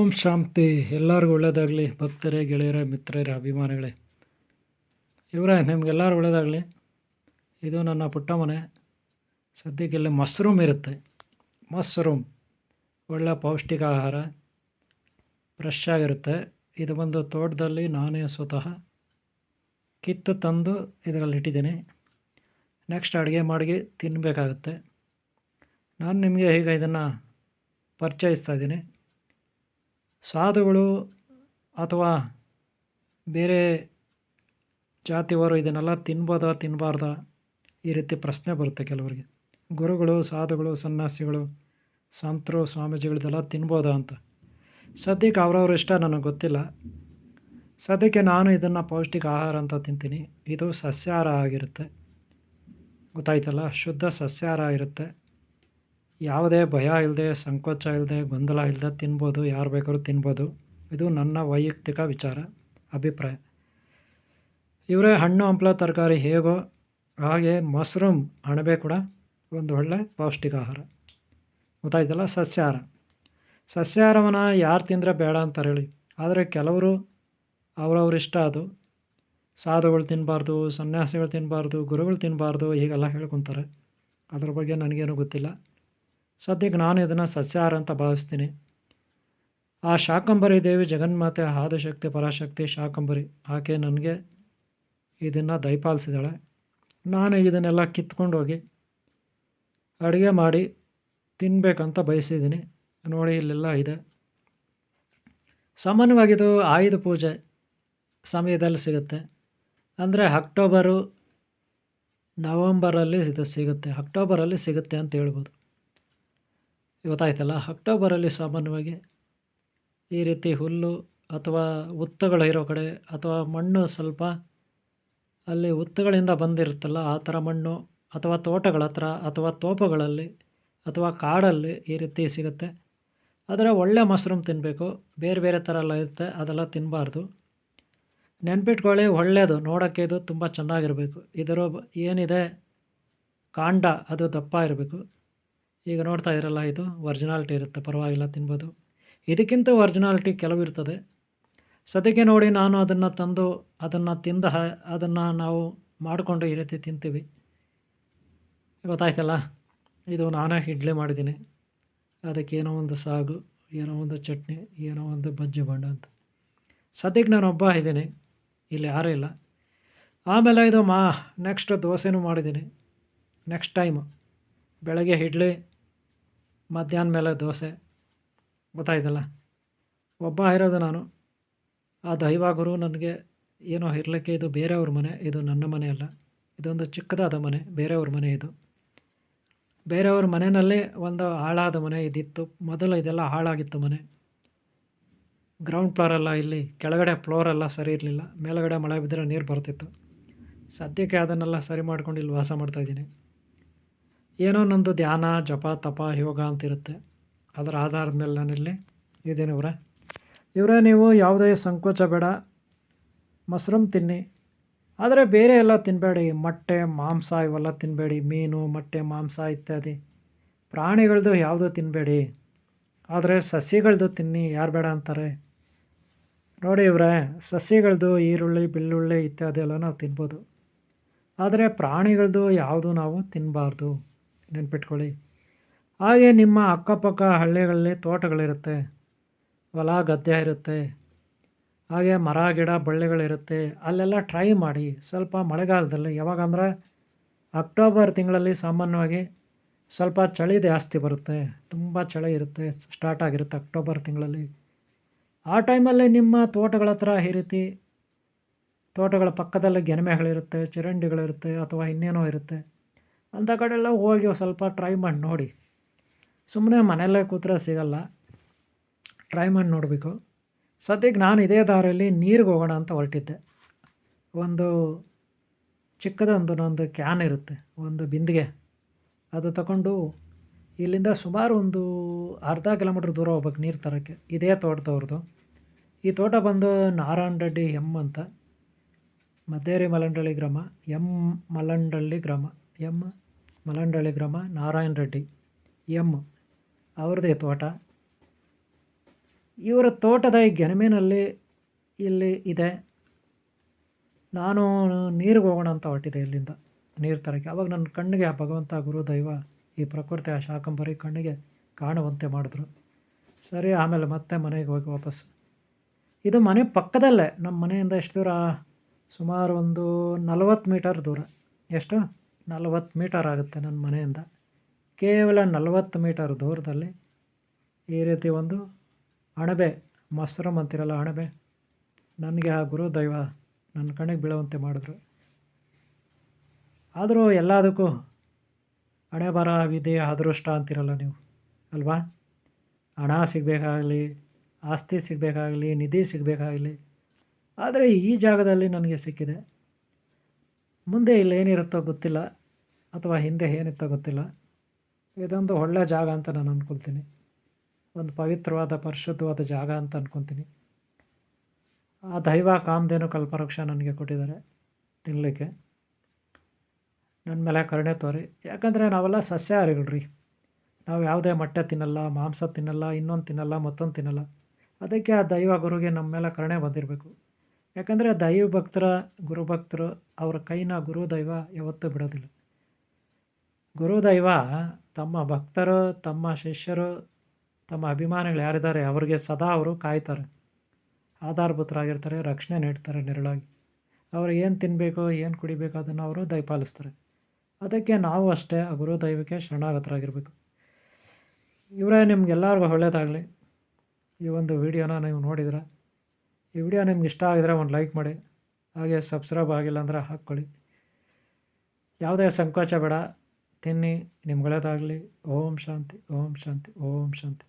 ಓಂ ಶಾಂತಿ. ಎಲ್ಲರಿಗೂ ಒಳ್ಳೆಯದಾಗಲಿ. ಭಕ್ತರೇ, ಗೆಳೆಯರೇ, ಮಿತ್ರರೇ, ಅಭಿಮಾನಿಗಳೇ, ಇವರೇ ನಿಮಗೆಲ್ಲರೂ ಒಳ್ಳೆಯದಾಗಲಿ. ಇದು ನನ್ನ ಪುಟ್ಟ ಮನೆ. ಸದ್ಯಕ್ಕೆಲ್ಲ ಮಶ್ರೂಮ್ ಇರುತ್ತೆ. ಮಶ್ರೂಮ್ ಒಳ್ಳೆಯ ಪೌಷ್ಟಿಕ ಆಹಾರ, ಫ್ರೆಶ್ ಆಗಿರುತ್ತೆ. ಇದು ಬಂದು ತೋಟದಲ್ಲಿ ನಾನೇ ಸ್ವತಃ ಕಿತ್ತು ತಂದು ಇದರಲ್ಲಿ ಇಟ್ಟಿದ್ದೀನಿ. ನೆಕ್ಸ್ಟ್ ಅಡುಗೆ ಮಾಡಿ ತಿನ್ನಬೇಕಾಗುತ್ತೆ. ನಾನು ನಿಮಗೆ ಈಗ ಇದನ್ನು ಪರಿಚಯಿಸ್ತಾ ಇದ್ದೀನಿ. ಸಾಧುಗಳು ಅಥವಾ ಬೇರೆ ಜಾತಿಯವರು ಇದನ್ನೆಲ್ಲ ತಿನ್ಬೋದಾ ತಿನ್ನಬಾರ್ದಾ ಈ ರೀತಿ ಪ್ರಶ್ನೆ ಬರುತ್ತೆ ಕೆಲವರಿಗೆ. ಗುರುಗಳು, ಸಾಧುಗಳು, ಸನ್ಯಾಸಿಗಳು, ಸಂತರು, ಸ್ವಾಮೀಜಿಗಳದೆಲ್ಲ ತಿನ್ಬೋದಾ ಅಂತ. ಸದ್ಯಕ್ಕೆ ಅವ್ರವ್ರ ಇಷ್ಟ, ನನಗೆ ಗೊತ್ತಿಲ್ಲ. ಸದ್ಯಕ್ಕೆ ನಾನು ಇದನ್ನು ಪೌಷ್ಟಿಕ ಆಹಾರ ಅಂತ ತಿಂತೀನಿ. ಇದು ಸಸ್ಯಾಹಾರ ಆಗಿರುತ್ತೆ, ಗೊತ್ತಾಯ್ತಲ್ಲ. ಶುದ್ಧ ಸಸ್ಯಾಹಾರ ಇರುತ್ತೆ. ಯಾವುದೇ ಭಯ ಇಲ್ಲದೆ, ಸಂಕೋಚ ಇಲ್ಲದೆ, ಗೊಂದಲ ಇಲ್ಲದೆ ತಿನ್ಬೋದು. ಯಾರು ಬೇಕಾದ್ರೂ ತಿನ್ಬೋದು. ಇದು ನನ್ನ ವೈಯಕ್ತಿಕ ವಿಚಾರ, ಅಭಿಪ್ರಾಯ. ಇವರೇ ಹಣ್ಣು ಹಂಪಲ ತರಕಾರಿ ಹೇಗೋ ಹಾಗೆ ಮಶ್ರೂಮ್ ಅಣಬೆ ಕೂಡ ಒಂದು ಒಳ್ಳೆ ಪೌಷ್ಟಿಕ ಆಹಾರ, ಗೊತ್ತಾಯ್ತಲ್ಲ. ಸಸ್ಯಾಹಾರವನ್ನು ಯಾರು ತಿಂದರೆ ಬೇಡ ಅಂತಾರೆ ಹೇಳಿ. ಆದರೆ ಕೆಲವರು ಅವ್ರವ್ರ ಇಷ್ಟ ಅದು. ಸಾಧುಗಳು ತಿನ್ನಬಾರ್ದು, ಸನ್ಯಾಸಿಗಳು ತಿನ್ನಬಾರ್ದು, ಗುರುಗಳು ತಿನ್ನಬಾರ್ದು ಹೀಗೆಲ್ಲ ಹೇಳ್ಕೊತಾರೆ. ಅದ್ರ ಬಗ್ಗೆ ನನಗೇನು ಗೊತ್ತಿಲ್ಲ. ಸದ್ಯಕ್ಕೆ ನಾನು ಇದನ್ನು ಸಸ್ಯಾಹಾರ ಅಂತ ಭಾವಿಸ್ತೀನಿ. ಆ ಶಾಕಂಬರಿ ದೇವಿ, ಜಗನ್ಮಾತೆ, ಆದಿಶಕ್ತಿ, ಪರಾಶಕ್ತಿ, ಶಾಕಂಬರಿ ಆಕೆ ನನಗೆ ಇದನ್ನು ದಯಪಾಲಿಸಿದಾಳೆ. ನಾನು ಇದನ್ನೆಲ್ಲ ಕಿತ್ಕೊಂಡು ಹೋಗಿ ಅಡುಗೆ ಮಾಡಿ ತಿನ್ನಬೇಕಂತ ಬಯಸಿದ್ದೀನಿ. ನೋಡಿ, ಇಲ್ಲೆಲ್ಲ ಇದೆ. ಸಾಮಾನ್ಯವಾಗಿದು ಆಯುಧ ಪೂಜೆ ಸಮಯದಲ್ಲಿ ಸಿಗುತ್ತೆ. ಅಂದರೆ ಅಕ್ಟೋಬರು, ನವಂಬರಲ್ಲಿ ಇದು ಸಿಗುತ್ತೆ. ಅಕ್ಟೋಬರಲ್ಲಿ ಸಿಗುತ್ತೆ ಅಂತ ಹೇಳ್ಬೋದು, ಗೊತ್ತಾಯ್ತಲ್ಲ. ಅಕ್ಟೋಬರಲ್ಲಿ ಸಾಮಾನ್ಯವಾಗಿ ಈ ರೀತಿ ಹುಲ್ಲು ಅಥವಾ ಹುತ್ತಗಳು ಇರೋ ಕಡೆ ಅಥವಾ ಮಣ್ಣು ಸ್ವಲ್ಪ ಅಲ್ಲಿ ಹುತ್ತಗಳಿಂದ ಬಂದಿರುತ್ತಲ್ಲ ಆ ಥರ ಮಣ್ಣು, ಅಥವಾ ತೋಟಗಳ ಹತ್ರ ಅಥವಾ ತೋಪಗಳಲ್ಲಿ ಅಥವಾ ಕಾಡಲ್ಲಿ ಈ ರೀತಿ ಸಿಗುತ್ತೆ. ಆದರೆ ಒಳ್ಳೆ ಮಶ್ರೂಮ್ ತಿನ್ನಬೇಕು. ಬೇರೆ ಬೇರೆ ಥರ ಎಲ್ಲ ಇರುತ್ತೆ, ಅದೆಲ್ಲ ತಿನ್ನಬಾರ್ದು. ನೆನ್ಪಿಟ್ಕೊಳ್ಳಿ, ಒಳ್ಳೆಯದು ನೋಡೋಕ್ಕೆ ಇದು ತುಂಬ ಚೆನ್ನಾಗಿರಬೇಕು. ಇದರ ಏನಿದೆ ಕಾಂಡ ಅದು ದಪ್ಪ ಇರಬೇಕು. ಈಗ ನೋಡ್ತಾ ಇರಲ್ಲ, ಇದು ಒರಿಜಿನಾಲಿಟಿ ಇರುತ್ತೆ, ಪರವಾಗಿಲ್ಲ, ತಿನ್ಬೋದು. ಇದಕ್ಕಿಂತ ಒರಿಜಿನಾಲಿಟಿ ಕೆಲವು ಇರ್ತದೆ. ಸದ್ಯಕ್ಕೆ ನೋಡಿ, ನಾನು ಅದನ್ನು ತಂದು ಅದನ್ನು ಅದನ್ನು ನಾವು ಮಾಡಿಕೊಂಡು ಈ ರೀತಿ ತಿಂತೀವಿ, ಗೊತ್ತಾಯ್ತಲ್ಲ. ಇದು ನಾನೇ ಇಡ್ಲಿ ಮಾಡಿದ್ದೀನಿ. ಅದಕ್ಕೆ ಏನೋ ಒಂದು ಸಾಗು, ಏನೋ ಒಂದು ಚಟ್ನಿ, ಏನೋ ಒಂದು ಬಜ್ಜಿ ಬೋಂಡ ಅಂತ. ಸದ್ಯಕ್ಕೆ ನಾನು ಒಬ್ಬ ಇದ್ದೀನಿ, ಇಲ್ಲಿ ಯಾರೂ ಇಲ್ಲ. ಆಮೇಲೆ ಇದು ನೆಕ್ಸ್ಟ್ ದೋಸೆನೂ ಮಾಡಿದ್ದೀನಿ. ನೆಕ್ಸ್ಟ್ ಟೈಮು ಬೆಳಗ್ಗೆ ಇಡ್ಲಿ, ಮಧ್ಯಾಹ್ನ ಮೇಲೆ ದೋಸೆ, ಗೊತ್ತಾಯ್ತಲ್ಲ. ಒಬ್ಬ ಇರೋದು ನಾನು. ಆ ದೈವಗುರು ನನಗೆ ಏನೋ ಇರಲಿಕ್ಕೆ, ಇದು ಬೇರೆಯವ್ರ ಮನೆ, ಇದು ನನ್ನ ಮನೆ ಅಲ್ಲ. ಇದೊಂದು ಚಿಕ್ಕದಾದ ಮನೆ, ಬೇರೆಯವ್ರ ಮನೆ ಇದು. ಬೇರೆಯವ್ರ ಮನೆಯಲ್ಲಿ ಒಂದು ಹಾಳಾದ ಮನೆ ಇದಿತ್ತು ಮೊದಲು. ಇದೆಲ್ಲ ಹಾಳಾಗಿತ್ತು ಮನೆ. ಗ್ರೌಂಡ್ ಫ್ಲೋರೆಲ್ಲ, ಇಲ್ಲಿ ಕೆಳಗಡೆ ಫ್ಲೋರೆಲ್ಲ ಸರಿ ಇರಲಿಲ್ಲ. ಮೇಲುಗಡೆ ಮಳೆ ಬಿದ್ದರೆ ನೀರು ಬರ್ತಿತ್ತು. ಸದ್ಯಕ್ಕೆ ಅದನ್ನೆಲ್ಲ ಸರಿ ಮಾಡ್ಕೊಂಡು ಇಲ್ಲಿ ವಾಸ ಮಾಡ್ತಾಯಿದ್ದೀನಿ. ಏನೋ ನಂದು ಧ್ಯಾನ, ಜಪ, ತಪ, ಯೋಗ ಅಂತಿರುತ್ತೆ. ಅದರ ಆಧಾರದ ಮೇಲೆ ನಾನಿಲ್ಲಿ ಇದ್ದೀನಿ. ಇವರೇ ನೀವು ಯಾವುದೇ ಸಂಕೋಚ ಬೇಡ, ಮಶ್ರೂಮ್ ತಿನ್ನಿ. ಆದರೆ ಬೇರೆ ಎಲ್ಲ ತಿನ್ನಬೇಡಿ. ಮೊಟ್ಟೆ, ಮಾಂಸ ಇವೆಲ್ಲ ತಿನ್ನಬೇಡಿ. ಮೀನು, ಮೊಟ್ಟೆ, ಮಾಂಸ ಇತ್ಯಾದಿ ಪ್ರಾಣಿಗಳದ್ದು ಯಾವುದೂ ತಿನ್ನಬೇಡಿ. ಆದರೆ ಸಸ್ಯಗಳದ್ದು ತಿನ್ನಿ, ಯಾರು ಬೇಡ ಅಂತಾರೆ. ನೋಡಿ ಇವರೇ, ಸಸ್ಯಗಳದ್ದು ಈರುಳ್ಳಿ, ಬೆಳ್ಳುಳ್ಳಿ ಇತ್ಯಾದಿ ಎಲ್ಲ ನಾವು ತಿನ್ಬೋದು. ಆದರೆ ಪ್ರಾಣಿಗಳದ್ದು ಯಾವುದು ನಾವು ತಿನ್ನಬಾರ್ದು, ನೆನ್ಪಿಟ್ಕೊಳ್ಳಿ. ಹಾಗೆ ನಿಮ್ಮ ಅಕ್ಕಪಕ್ಕ ಹಳ್ಳಿಗಳಲ್ಲಿ ತೋಟಗಳಿರುತ್ತೆ, ಹೊಲ ಗದ್ದೆ ಇರುತ್ತೆ, ಹಾಗೆ ಮರ ಗಿಡ ಬಳ್ಳಿಗಳಿರುತ್ತೆ. ಅಲ್ಲೆಲ್ಲ ಟ್ರೈ ಮಾಡಿ. ಸ್ವಲ್ಪ ಮಳೆಗಾಲದಲ್ಲಿ, ಯಾವಾಗಂದರೆ ಅಕ್ಟೋಬರ್ ತಿಂಗಳಲ್ಲಿ ಸಾಮಾನ್ಯವಾಗಿ ಸ್ವಲ್ಪ ಚಳಿ ಜಾಸ್ತಿ ಬರುತ್ತೆ. ತುಂಬ ಚಳಿ ಇರುತ್ತೆ, ಸ್ಟಾರ್ಟ್ ಆಗಿರುತ್ತೆ ಅಕ್ಟೋಬರ್ ತಿಂಗಳಲ್ಲಿ. ಆ ಟೈಮಲ್ಲಿ ನಿಮ್ಮ ತೋಟಗಳ ಹತ್ರ ಈ ರೀತಿ ತೋಟಗಳ ಪಕ್ಕದಲ್ಲಿ ಗೆಣಮೆಗಳಿರುತ್ತೆ, ಚರಂಡಿಗಳಿರುತ್ತೆ, ಅಥವಾ ಇನ್ನೇನೋ ಇರುತ್ತೆ. ಅಂಥ ಕಡೆಲ್ಲ ಹೋಗಿ ಸ್ವಲ್ಪ ಟ್ರೈ ಮಾಡಿ ನೋಡಿ. ಸುಮ್ಮನೆ ಮನೆಯಲ್ಲೇ ಕೂತ್ರೆ ಸಿಗಲ್ಲ, ಟ್ರೈ ಮಾಡಿ ನೋಡಬೇಕು. ಸದ್ಯಕ್ಕೆ ನಾನು ಇದೇ ದಾರಿಯಲ್ಲಿ ನೀರಿಗೆ ಹೋಗೋಣ ಅಂತ ಹೊರಟಿದ್ದೆ. ಒಂದು ಚಿಕ್ಕದೊಂದು ಕ್ಯಾನ್ ಇರುತ್ತೆ, ಒಂದು ಬಿಂದಿಗೆ, ಅದು ತಗೊಂಡು ಇಲ್ಲಿಂದ ಸುಮಾರು ಒಂದು ಅರ್ಧ ಕಿಲೋಮೀಟ್ರ್ ದೂರ ಹೋಗ್ಬೇಕು ನೀರು ತರೋಕ್ಕೆ. ಇದೇ ತೋಟದವ್ರದ್ದು. ಈ ತೋಟ ಬಂದು ನಾರಾಯಣ ರೆಡ್ಡಿ ಎಮ್ ಅಂತ, ಮದ್ದೇರಿ ಮಲ್ಲಂಡಳ್ಳಿ ಗ್ರಾಮ, ಎಮ್ ಮಲ್ಲಂಡಳ್ಳಿ ಗ್ರಾಮ, ನಾರಾಯಣ ರೆಡ್ಡಿ ಎಮ್ ಅವ್ರದ್ದೇ ತೋಟ. ಇವರ ತೋಟದ ಈ ಗೆಣಮಿನಲ್ಲಿ ಇಲ್ಲಿ ಇದೆ. ನಾನು ನೀರಿಗೆ ಹೋಗೋಣ ಅಂತ ಹೊರಟಿದ್ದೆ ಇಲ್ಲಿಂದ ನೀರು ತರೋಕ್ಕೆ. ಆವಾಗ ನನ್ನ ಕಣ್ಣಿಗೆ ಆ ಭಗವಂತ ಗುರುದೈವ ಈ ಪ್ರಕೃತಿ ಆ ಶಾಕಂಭರಿ ಕಣ್ಣಿಗೆ ಕಾಣುವಂತೆ ಮಾಡಿದ್ರು. ಸರಿ, ಆಮೇಲೆ ಮತ್ತೆ ಮನೆಗೆ ಹೋಗಿ ವಾಪಸ್. ಇದು ಮನೆ ಪಕ್ಕದಲ್ಲೇ, ನಮ್ಮ ಮನೆಯಿಂದ ಎಷ್ಟು ದೂರ, ಸುಮಾರು ಒಂದು 40 ಮೀಟರ್ ದೂರ. ಎಷ್ಟು 40 ಮೀಟರ್ ಆಗುತ್ತೆ ನನ್ನ ಮನೆಯಿಂದ. ಕೇವಲ 40 ಮೀಟರ್ ದೂರದಲ್ಲಿ ಈ ರೀತಿ ಒಂದು ಅಣಬೆ, ಮಸ್ರಮ್ ಅಂತಿರಲ್ಲ ಅಣಬೆ, ನನಗೆ ಆ ಗುರುದೈವ ನನ್ನ ಕಣ್ಣಿಗೆ ಬೀಳುವಂತೆ ಮಾಡಿದ್ರು. ಆದರೂ ಎಲ್ಲದಕ್ಕೂ ಹಣೆ ಬರ, ವಿಧಿ, ಅದೃಷ್ಟ ಅಂತಿರಲ್ಲ ನೀವು ಅಲ್ವಾ. ಹಣ ಸಿಗಬೇಕಾಗಲಿ, ಆಸ್ತಿ ಸಿಗಬೇಕಾಗಲಿ, ನಿಧಿ ಸಿಗಬೇಕಾಗಲಿ, ಆದರೆ ಈ ಜಾಗದಲ್ಲಿ ನನಗೆ ಸಿಕ್ಕಿದೆ. ಮುಂದೆ ಇಲ್ಲೇನಿರುತ್ತೋ ಗೊತ್ತಿಲ್ಲ, ಅಥವಾ ಹಿಂದೆ ಏನಿತ್ತೋ ಗೊತ್ತಿಲ್ಲ. ಇದೊಂದು ಒಳ್ಳೆಯ ಜಾಗ ಅಂತ ನಾನು ಅಂದ್ಕೊಳ್ತೀನಿ. ಒಂದು ಪವಿತ್ರವಾದ ಪರಿಶುದ್ಧವಾದ ಜಾಗ ಅಂತ ಅಂದ್ಕೊತೀನಿ. ಆ ದೈವ ಕಾಮಧೇನು ಕಲ್ಪವೃಕ್ಷ ನನಗೆ ಕೊಟ್ಟಿದ್ದಾರೆ ತಿನ್ನಲಿಕ್ಕೆ. ನನ್ನ ಮೇಲೆ ಕರುಣೆ ತೋರಿ. ಯಾಕಂದರೆ ನಾವೆಲ್ಲ ಸಸ್ಯಾಹಾರಿಗಳ್ರಿ. ನಾವು ಯಾವುದೇ ಮೊಟ್ಟೆ ತಿನ್ನಲ್ಲ, ಮಾಂಸ ತಿನ್ನಲ್ಲ, ಇನ್ನೊಂದು ತಿನ್ನಲ್ಲ, ಮತ್ತೊಂದು ತಿನ್ನಲ್ಲ. ಅದಕ್ಕೆ ಆ ದೈವ ಗುರುಗೆ ನಮ್ಮ ಮೇಲೆ ಕರುಣೆ ಬಂದಿರಬೇಕು. ಯಾಕಂದರೆ ದೈವ ಭಕ್ತರ, ಗುರುಭಕ್ತರು ಅವರ ಕೈನ ಗುರುದೈವ ಯಾವತ್ತೂ ಬಿಡೋದಿಲ್ಲ. ಗುರುದೈವ ತಮ್ಮ ಭಕ್ತರು, ತಮ್ಮ ಶಿಷ್ಯರು, ತಮ್ಮ ಅಭಿಮಾನಿಗಳು ಯಾರಿದ್ದಾರೆ ಅವರಿಗೆ ಸದಾ ಅವರು ಕಾಯ್ತಾರೆ, ಆಧಾರಭೂತರಾಗಿರ್ತಾರೆ, ರಕ್ಷಣೆ ನೀಡ್ತಾರೆ ನೆರಳಾಗಿ. ಅವರು ಏನು ತಿನ್ನಬೇಕು, ಏನು ಕುಡಿಬೇಕು ಅದನ್ನು ಅವರು ದಯಪಾಲಿಸ್ತಾರೆ. ಅದಕ್ಕೆ ನಾವು ಅಷ್ಟೇ ಆ ಗುರುದೈವಕ್ಕೆ ಶರಣಾಗತರಾಗಿರಬೇಕು. ಇವರೇ ನಿಮ್ಗೆಲ್ಲರಿಗೂ ಒಳ್ಳೆಯದಾಗಲಿ. ಈ ಒಂದು ವಿಡಿಯೋನ ನೀವು ನೋಡಿದ್ರೆ, ಈ ವಿಡಿಯೋ ನಿಮ್ಗೆ ಇಷ್ಟ ಆಗಿದರೆ ಒಂದು ಲೈಕ್ ಮಾಡಿ, ಹಾಗೆ ಸಬ್ಸ್ಕ್ರೈಬ್ ಆಗಿಲ್ಲ ಅಂದರೆ ಹಾಕ್ಕೊಳ್ಳಿ. ಯಾವುದೇ ಸಂಕೋಚ ಬೇಡ, ತಿನ್ನಿ, ನಿಮ್ಗೆ ಒಳ್ಳೆಯದಾಗಲಿ. ಓಂ ಶಾಂತಿ, ಓಂ ಶಾಂತಿ, ಓಂ ಶಾಂತಿ.